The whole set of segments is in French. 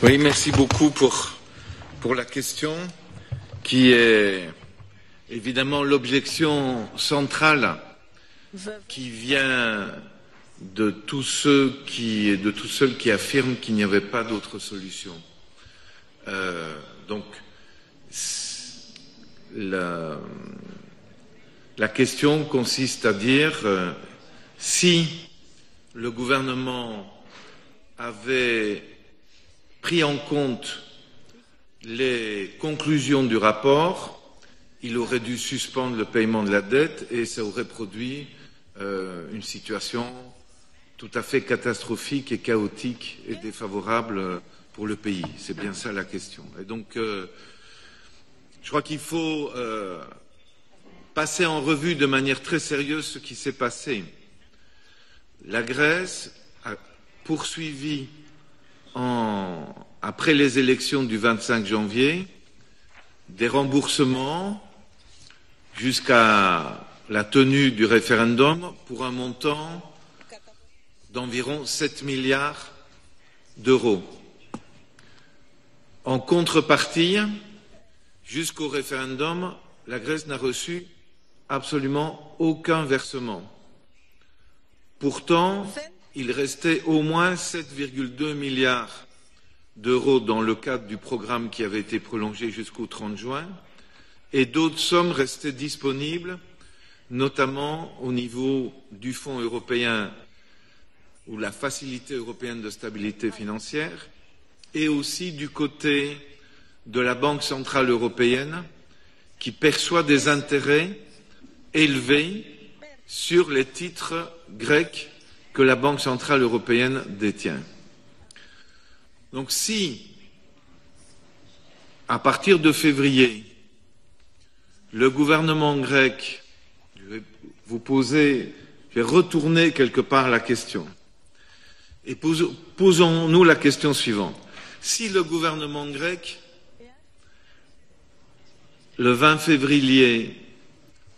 Oui, merci beaucoup pour la question qui est évidemment l'objection centrale qui vient de tous ceux qui affirment qu'il n'y avait pas d'autre solution. Donc, la question consiste à dire si le gouvernement avait pris en compte les conclusions du rapport, il aurait dû suspendre le paiement de la dette et ça aurait produit une situation tout à fait catastrophique et chaotique et défavorable pour le pays. C'est bien ça la question. Et donc, je crois qu'il faut passer en revue de manière très sérieuse ce qui s'est passé. La Grèce a poursuivi après les élections du 25 janvier des remboursements jusqu'à la tenue du référendum pour un montant d'environ 7 milliards d'euros. En contrepartie, jusqu'au référendum, la Grèce n'a reçu absolument aucun versement. Pourtant, il restait au moins 7,2 milliards d'euros dans le cadre du programme qui avait été prolongé jusqu'au 30 juin et d'autres sommes restaient disponibles, notamment au niveau du Fonds européen ou la Facilité européenne de stabilité financière et aussi du côté de la Banque centrale européenne qui perçoit des intérêts élevés sur les titres grecs que la Banque centrale européenne détient. Donc si, à partir de février, le gouvernement grec, je vais retourner quelque part la question, et posons-nous la question suivante. Si le gouvernement grec, le 20 février,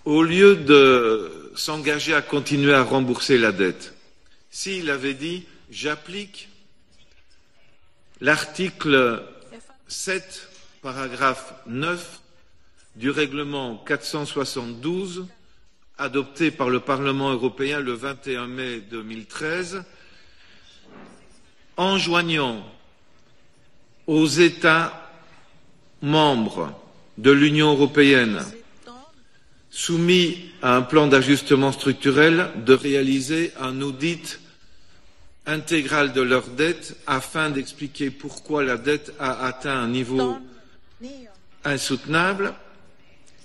au lieu de s'engager à continuer à rembourser la dette, s'il avait dit « j'applique l'article 7, paragraphe 9 du règlement 472 adopté par le Parlement européen le 21 mai 2013, enjoignant aux États membres de l'Union européenne soumis à un plan d'ajustement structurel de réaliser un audit intégral de leur dette afin d'expliquer pourquoi la dette a atteint un niveau insoutenable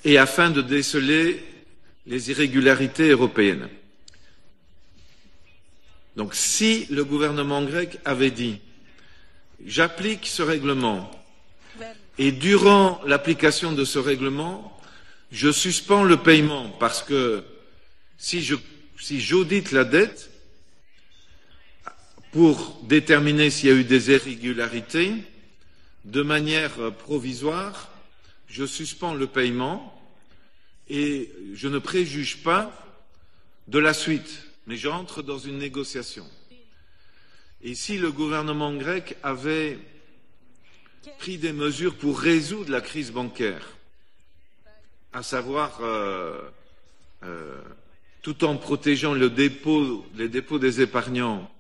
et afin de déceler les irrégularités européennes. Donc si le gouvernement grec avait dit « j'applique ce règlement et durant l'application de ce règlement, je suspends le paiement parce que si j'audite la dette pour déterminer s'il y a eu des irrégularités, de manière provisoire, je suspends le paiement et je ne préjuge pas de la suite, mais j'entre dans une négociation. » Et si le gouvernement grec avait pris des mesures pour résoudre la crise bancaire, à savoir tout en protégeant les dépôts des épargnants,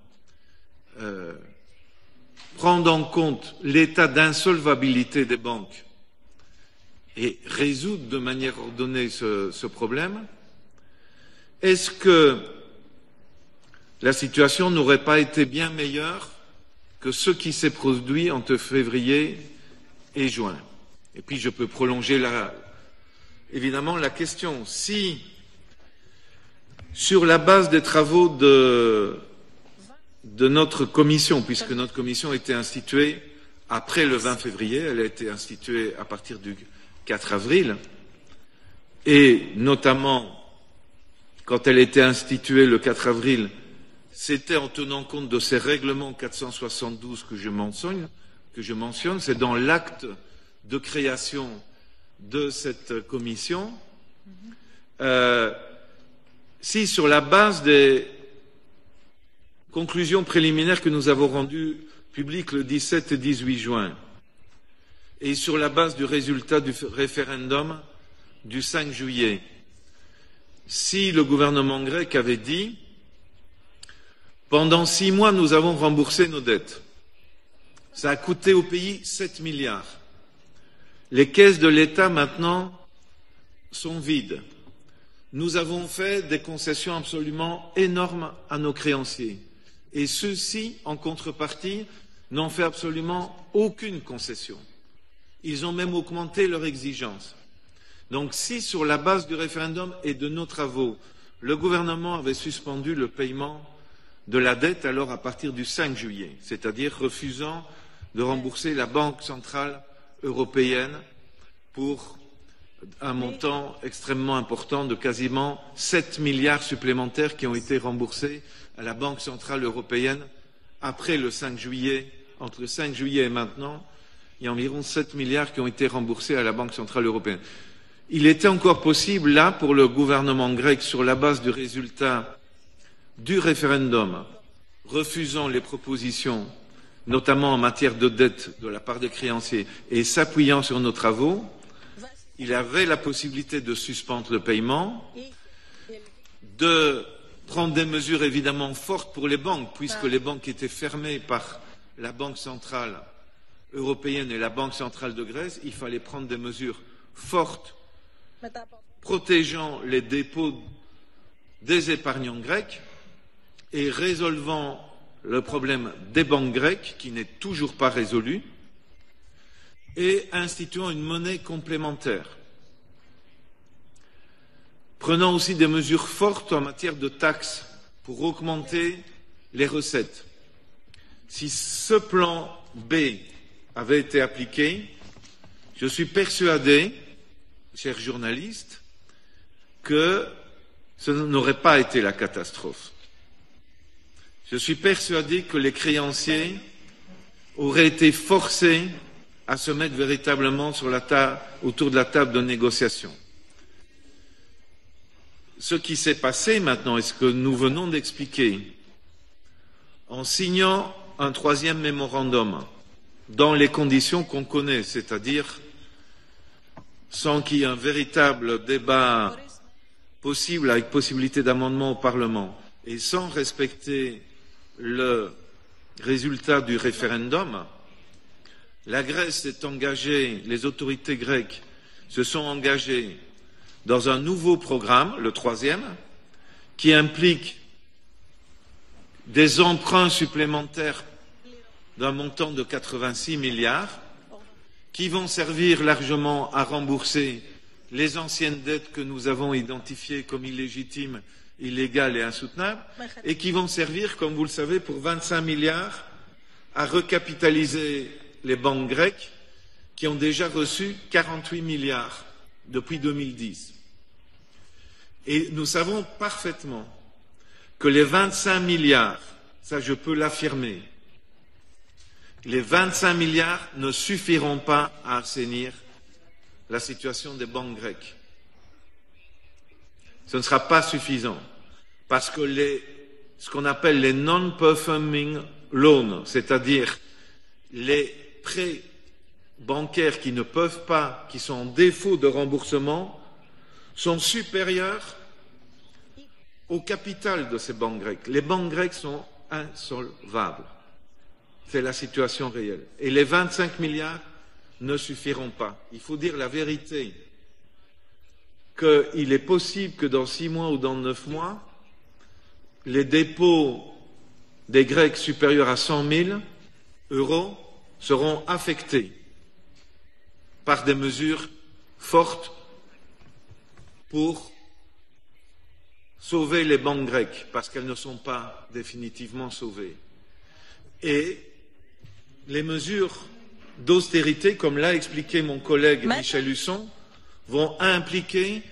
prendre en compte l'état d'insolvabilité des banques et résoudre de manière ordonnée ce problème, est-ce que la situation n'aurait pas été bien meilleure que ce qui s'est produit entre février et juin? Et puis je peux prolonger évidemment la question. Si, sur la base des travaux de notre commission, puisque notre commission a été instituée après le 20 février, elle a été instituée à partir du 4 avril, et notamment quand elle a été instituée le 4 avril, c'était en tenant compte de ces règlements 472 que je mentionne, c'est dans l'acte de création de cette commission. Si sur la base des conclusions préliminaires que nous avons rendues publique le 17 et 18 juin, et sur la base du résultat du référendum du 5 juillet, si le gouvernement grec avait dit « Pendant 6 mois, nous avons remboursé nos dettes. Ça a coûté au pays 7 milliards. Les caisses de l'État, maintenant, sont vides. Nous avons fait des concessions absolument énormes à nos créanciers. Et ceux-ci, en contrepartie, n'ont fait absolument aucune concession. Ils ont même augmenté leurs exigences. Donc si, sur la base du référendum et de nos travaux, le gouvernement avait suspendu le paiement de la dette, alors à partir du 5 juillet, c'est-à-dire refusant de rembourser la Banque centrale européenne pour un montant extrêmement important de quasiment 7 milliards supplémentaires qui ont été remboursés à la Banque centrale européenne après le 5 juillet. Entre le 5 juillet et maintenant, il y a environ 7 milliards qui ont été remboursés à la Banque centrale européenne. Il était encore possible, là, pour le gouvernement grec, sur la base du résultat du référendum, refusant les propositions, notamment en matière de dette de la part des créanciers, et s'appuyant sur nos travaux, il avait la possibilité de suspendre le paiement, de prendre des mesures évidemment fortes pour les banques, puisque les banques étaient fermées par la Banque centrale européenne et la Banque centrale de Grèce. Il fallait prendre des mesures fortes protégeant les dépôts des épargnants grecs et résolvant le problème des banques grecques, qui n'est toujours pas résolu, et instituant une monnaie complémentaire. Prenant aussi des mesures fortes en matière de taxes pour augmenter les recettes. Si ce plan B avait été appliqué, je suis persuadé, chers journalistes, que ce n'aurait pas été la catastrophe. Je suis persuadé que les créanciers auraient été forcés à se mettre véritablement autour de la table de négociation. Ce qui s'est passé maintenant et ce que nous venons d'expliquer, en signant un troisième mémorandum dans les conditions qu'on connaît, c'est-à-dire sans qu'il y ait un véritable débat possible avec possibilité d'amendement au Parlement et sans respecter le résultat du référendum, la Grèce s'est engagée, les autorités grecques se sont engagées dans un nouveau programme, le troisième, qui implique des emprunts supplémentaires d'un montant de 86 milliards, qui vont servir largement à rembourser les anciennes dettes que nous avons identifiées comme illégitimes, illégales et insoutenables, et qui vont servir, comme vous le savez, pour 25 milliards à recapitaliser les banques grecques qui ont déjà reçu 48 milliards depuis 2010. Et nous savons parfaitement que les 25 milliards, ça je peux l'affirmer, les 25 milliards ne suffiront pas à assainir la situation des banques grecques. Ce ne sera pas suffisant parce que ce qu'on appelle les non-performing loans, c'est-à-dire les prêts bancaires qui ne peuvent pas, qui sont en défaut de remboursement, sont supérieurs au capital de ces banques grecques. Les banques grecques sont insolvables. C'est la situation réelle. Et les 25 milliards ne suffiront pas. Il faut dire la vérité, qu'il est possible que dans 6 mois ou dans 9 mois, les dépôts des Grecs supérieurs à 100 000 euros seront affectés par des mesures fortes pour sauver les banques grecques, parce qu'elles ne sont pas définitivement sauvées. Et les mesures d'austérité, comme l'a expliqué mon collègue Michel Husson, vont impliquer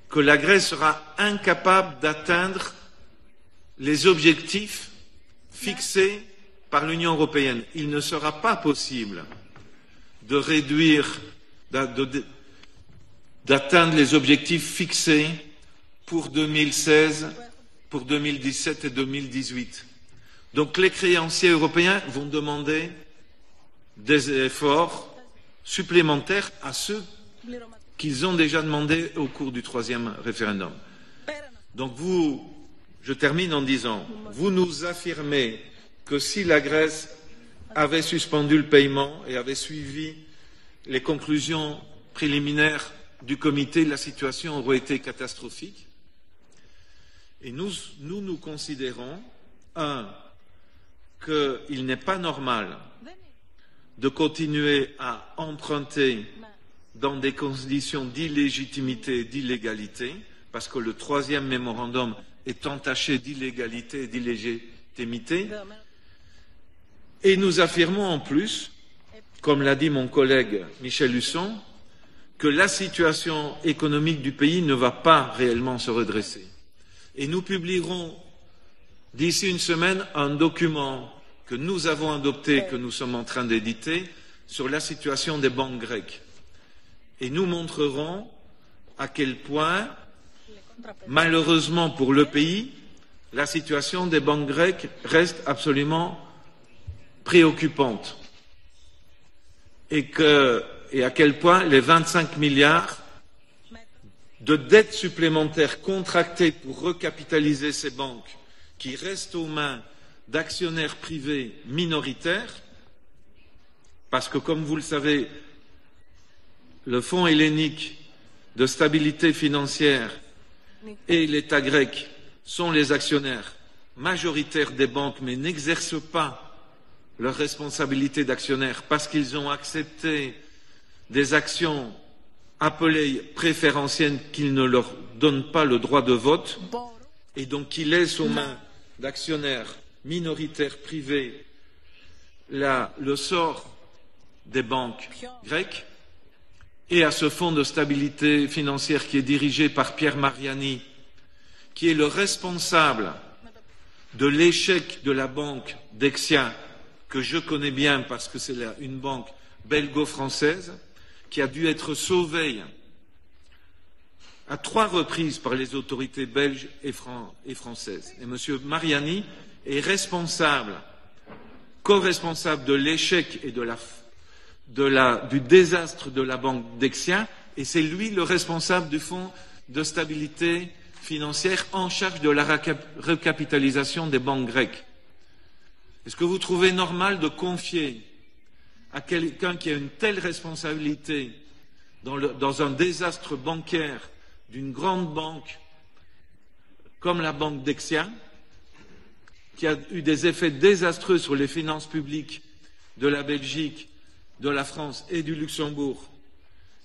que la Grèce sera incapable d'atteindre les objectifs fixés par l'Union européenne. Il ne sera pas possible de réduire, d'atteindre les objectifs fixés pour 2016, pour 2017 et 2018. Donc les créanciers européens vont demander des efforts supplémentaires à ceux qu'ils ont déjà demandé au cours du troisième référendum. Donc je termine en disant, vous nous affirmez que si la Grèce avait suspendu le paiement et avait suivi les conclusions préliminaires du comité, la situation aurait été catastrophique. Et nous considérons, qu'il n'est pas normal de continuer à emprunter dans des conditions d'illégitimité et d'illégalité, parce que le troisième mémorandum est entaché d'illégalité et d'illégitimité. Et nous affirmons en plus, comme l'a dit mon collègue Michel Husson, que la situation économique du pays ne va pas réellement se redresser. Et nous publierons d'ici une semaine un document que nous avons adopté, que nous sommes en train d'éditer, sur la situation des banques grecques. Et nous montrerons à quel point, malheureusement pour le pays, la situation des banques grecques reste absolument préoccupante. Et à quel point les 25 milliards de dettes supplémentaires contractées pour recapitaliser ces banques, qui restent aux mains d'actionnaires privés minoritaires, parce que, comme vous le savez, le Fonds hellénique de stabilité financière et l'État grec sont les actionnaires majoritaires des banques, mais n'exercent pas leur responsabilité d'actionnaire parce qu'ils ont accepté des actions appelées préférentielles qui ne leur donnent pas le droit de vote et donc qui laissent aux mains d'actionnaires minoritaires privés le sort des banques grecques, et à ce fonds de stabilité financière qui est dirigé par Pierre Mariani, qui est le responsable de l'échec de la banque Dexia, que je connais bien parce que c'est une banque belgo-française, qui a dû être sauvée à 3 reprises par les autorités belges et françaises. Et M. Mariani est responsable, co-responsable de l'échec et du désastre de la banque Dexia, et c'est lui le responsable du fonds de stabilité financière en charge de la recapitalisation des banques grecques. Est-ce que vous trouvez normal de confier à quelqu'un qui a une telle responsabilité dans un désastre bancaire d'une grande banque comme la banque Dexia, qui a eu des effets désastreux sur les finances publiques de la Belgique, de la France et du Luxembourg,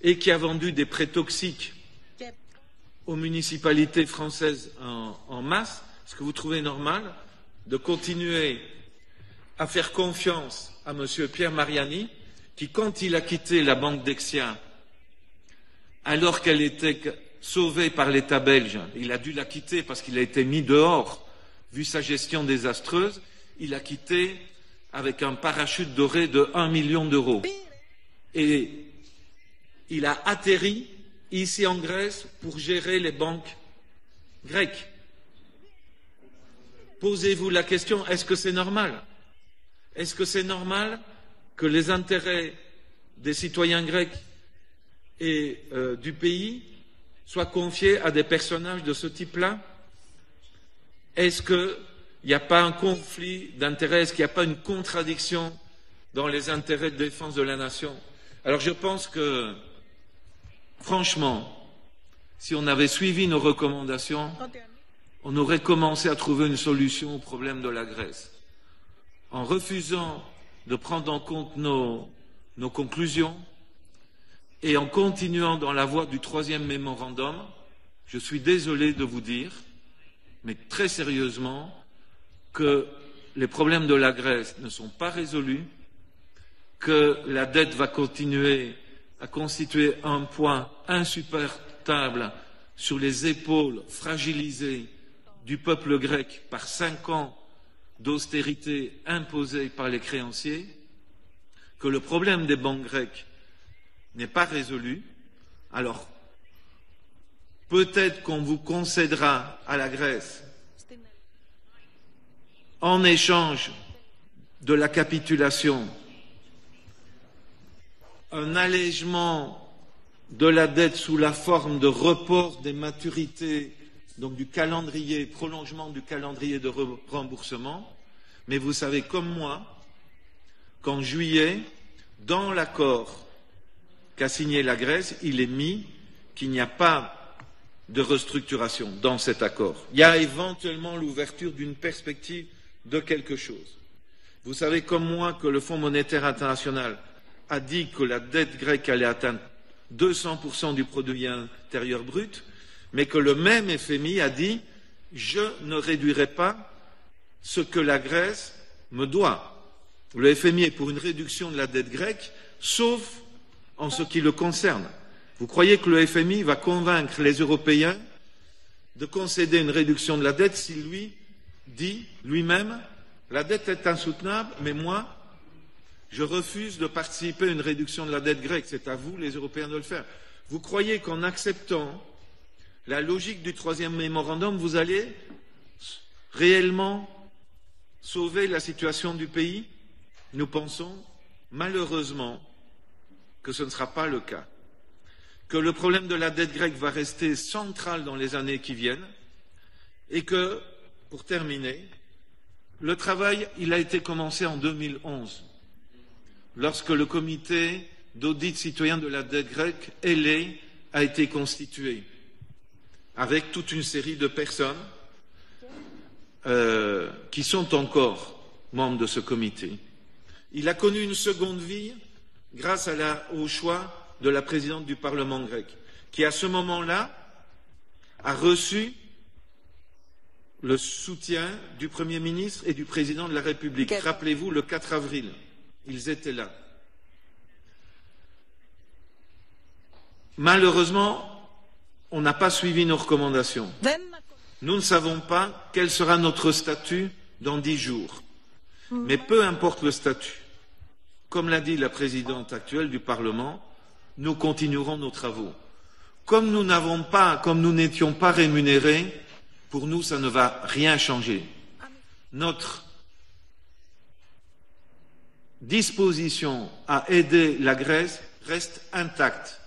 et qui a vendu des prêts toxiques aux municipalités françaises en masse? Est-ce que vous trouvez normal de continuer à faire confiance à M. Pierre Mariani, qui, quand il a quitté la banque Dexia, alors qu'elle était sauvée par l'État belge, il a dû la quitter parce qu'il a été mis dehors, vu sa gestion désastreuse, il a quitté avec un parachute doré de 1 million d'euros. Et il a atterri ici en Grèce pour gérer les banques grecques. Posez-vous la question, est-ce que c'est normal? Est-ce que c'est normal que les intérêts des citoyens grecs et du pays soient confiés à des personnages de ce type-là? Est-ce qu'il n'y a pas un conflit d'intérêts? Est-ce qu'il n'y a pas une contradiction dans les intérêts de défense de la nation? Alors je pense que, franchement, si on avait suivi nos recommandations, on aurait commencé à trouver une solution au problème de la Grèce. En refusant de prendre en compte nos conclusions et en continuant dans la voie du troisième mémorandum, je suis désolé de vous dire, mais très sérieusement, que les problèmes de la Grèce ne sont pas résolus, que la dette va continuer à constituer un poids insupportable sur les épaules fragilisées du peuple grec par 5 ans d'austérité imposée par les créanciers, que le problème des banques grecques n'est pas résolu. Alors, peut-être qu'on vous concédera à la Grèce en échange de la capitulation, un allègement de la dette sous la forme de report des maturités, donc du calendrier, prolongement du calendrier de remboursement. Mais vous savez comme moi qu'en juillet, dans l'accord qu'a signé la Grèce, il est mis qu'il n'y a pas de restructuration dans cet accord. Il y a éventuellement l'ouverture d'une perspective de quelque chose. Vous savez comme moi que le Fonds monétaire international a dit que la dette grecque allait atteindre 200% du produit intérieur brut, mais que le même FMI a dit « je ne réduirai pas ce que la Grèce me doit ». Le FMI est pour une réduction de la dette grecque, sauf en ce qui le concerne. Vous croyez que le FMI va convaincre les Européens de concéder une réduction de la dette s'il lui dit lui-même « la dette est insoutenable, mais moi, je refuse de participer à une réduction de la dette grecque. C'est à vous, les Européens, de le faire. » Vous croyez qu'en acceptant la logique du troisième mémorandum, vous allez réellement sauver la situation du pays? Nous pensons, malheureusement, que ce ne sera pas le cas. Que le problème de la dette grecque va rester central dans les années qui viennent et que, pour terminer, le travail, il a été commencé en 2011, lorsque le comité d'audit citoyen de la dette grecque, ELE, a été constitué, avec toute une série de personnes qui sont encore membres de ce comité. Il a connu une seconde vie grâce au choix de la présidente du Parlement grec, qui à ce moment-là a reçu le soutien du Premier ministre et du Président de la République. Rappelez-vous, le 4 avril, ils étaient là. Malheureusement, on n'a pas suivi nos recommandations. Nous ne savons pas quel sera notre statut dans 10 jours. Mais peu importe le statut, comme l'a dit la présidente actuelle du Parlement, nous continuerons nos travaux. Comme nous n'étions pas rémunérés, pour nous, ça ne va rien changer. Notre disposition à aider la Grèce reste intacte.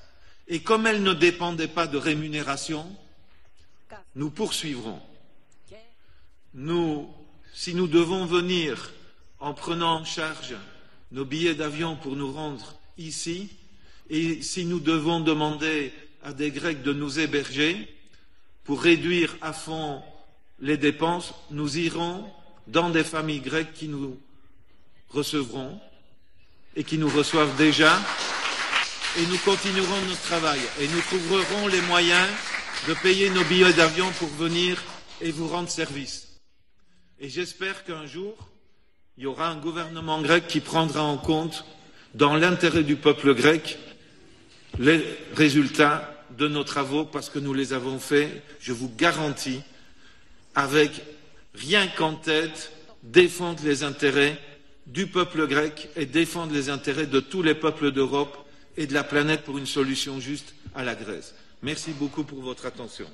Et comme elle ne dépendait pas de rémunération, nous poursuivrons. Si nous devons venir en prenant en charge nos billets d'avion pour nous rendre ici, et si nous devons demander à des Grecs de nous héberger pour réduire à fond les dépenses, nous irons dans des familles grecques qui nous recevront et qui nous reçoivent déjà, et nous continuerons notre travail et nous trouverons les moyens de payer nos billets d'avion pour venir et vous rendre service. Et j'espère qu'un jour, il y aura un gouvernement grec qui prendra en compte, dans l'intérêt du peuple grec, les résultats de nos travaux, parce que nous les avons faits, je vous garantis, avec rien qu'en tête, défendre les intérêts du peuple grec et défendre les intérêts de tous les peuples d'Europe et de la planète pour une solution juste à la Grèce. Merci beaucoup pour votre attention.